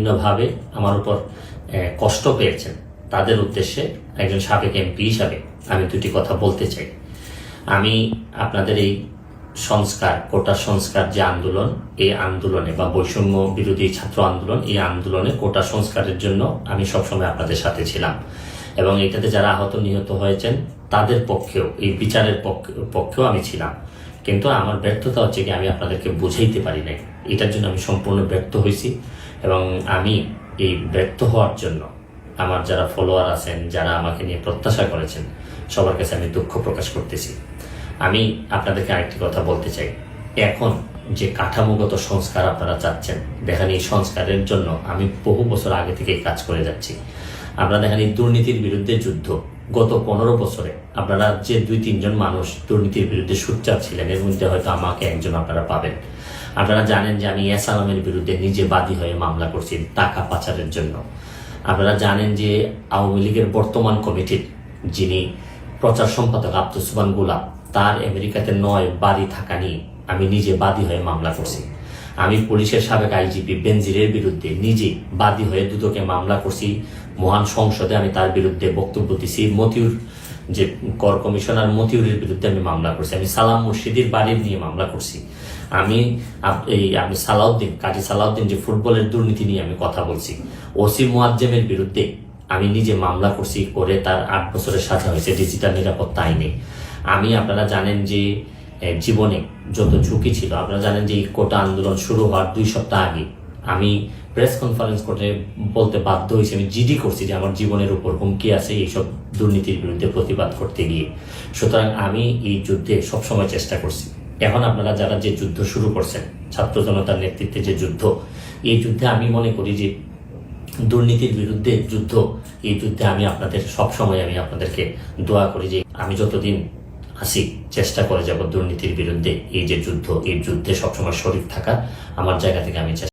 বিভিন্নভাবে আমার উপর কষ্ট পেয়েছেন তাদের উদ্দেশ্যে একজন সাবেক এমপি হিসাবে আমি দুটি কথা বলতে চাই। আমি আপনাদের এই সংস্কার, কোটা সংস্কার যে আন্দোলন, এই আন্দোলনে বা বৈষম্য বিরোধী ছাত্র আন্দোলন, এই আন্দোলনে কোটা সংস্কারের জন্য আমি সবসময় আপনাদের সাথে ছিলাম এবং এটাতে যারা আহত নিহত হয়েছেন তাদের পক্ষেও, এই বিচারের পক্ষেও আমি ছিলাম। কিন্তু আমার ব্যর্থতা হচ্ছে কি, আমি আপনাদেরকে বুঝাইতে পারি নাই। এটার জন্য আমি সম্পূর্ণ ব্যর্থ হয়েছি এবং আমি এই ব্যর্থ হওয়ার জন্য আমার যারা ফলোয়ার আছেন, যারা আমাকে নিয়ে প্রত্যাশা করেছেন, সবার কাছে আমি দুঃখ প্রকাশ করতেছি। আমি আপনাদেরকে আরেকটি কথা বলতে চাই। এখন যে কাঠামোগত সংস্কার আপনারা চাচ্ছেন, দেখেন এই সংস্কারের জন্য আমি বহু বছর আগে থেকে কাজ করে যাচ্ছি। আপনারা দেখেন এই দুর্নীতির বিরুদ্ধে যুদ্ধ গত 15 বছরে আপনারা যে 2-3 জন মানুষ দুর্নীতির বিরুদ্ধে সোচ্চার ছিলেন, এর মধ্যে হয়তো আমাকে একজন আপনারা পাবেন। আপনারা জানেন যে আমি এস আলমের বিরুদ্ধে নিজে বাদী হয়ে মামলা করছি টাকা পাচারের জন্য। আপনারা জানেন যে আওয়ামী লীগের বর্তমান কমিটির যিনি প্রচার সম্পাদক আব্দুস সুবহান গোলাপ, তার আমেরিকাতে 9 বাড়ি থাকা নিয়ে আমি নিজে বাদী হয়ে মামলা করছি। আমি পুলিশের সাবেক আইজিপি বেনজিরের বিরুদ্ধে নিজে বাদী হয়ে দুদকে মামলা করছি। মহান সংসদে আমি তার বিরুদ্ধে বক্তব্য দিছি। মতিউর যে কর কমিশনার মতিউরের বিরুদ্ধে আমি মামলা করছি। আমি সালাম মুর্শিদির বাড়ির নিয়ে মামলা করছি। আমি সালাউদ্দিন, কাজী সালাউদ্দিন যে ফুটবলের দুর্নীতি নিয়ে আমি কথা বলছি। ওসি মুয়াজ্জেমের বিরুদ্ধে আমি নিজে মামলা করছি, করে তার 8 বছরের সাজা হয়েছে ডিজিটাল নিরাপত্তা আইনে। আপনারা জানেন যে জীবনে যত ঝুঁকি ছিল, আপনারা জানেন যে এই কোটা আন্দোলন শুরু হওয়ার 2 সপ্তাহ আগে আমি প্রেস কনফারেন্স করে বলতে বাধ্য হয়েছি, আমি জিডি করছি যে আমার জীবনের উপর হুমকি আছে এইসব দুর্নীতির বিরুদ্ধে প্রতিবাদ করতে গিয়ে। সুতরাং আমি এই যুদ্ধে সবসময় চেষ্টা করছি। এখন আপনারা যারা যে যুদ্ধ শুরু করছেন, ছাত্র জনতার নেতৃত্বে যে যুদ্ধ, এই যুদ্ধে আমি মনে করি যে দুর্নীতির বিরুদ্ধে যুদ্ধ, এই যুদ্ধে আমি আপনাদের সবসময় আমি আপনাদেরকে দোয়া করি যে আমি যতদিন আসি চেষ্টা করে যাব দুর্নীতির বিরুদ্ধে এই যে যুদ্ধ, এই যুদ্ধে সবসময় শরীর থাকার। আমার জায়গা থেকে আমি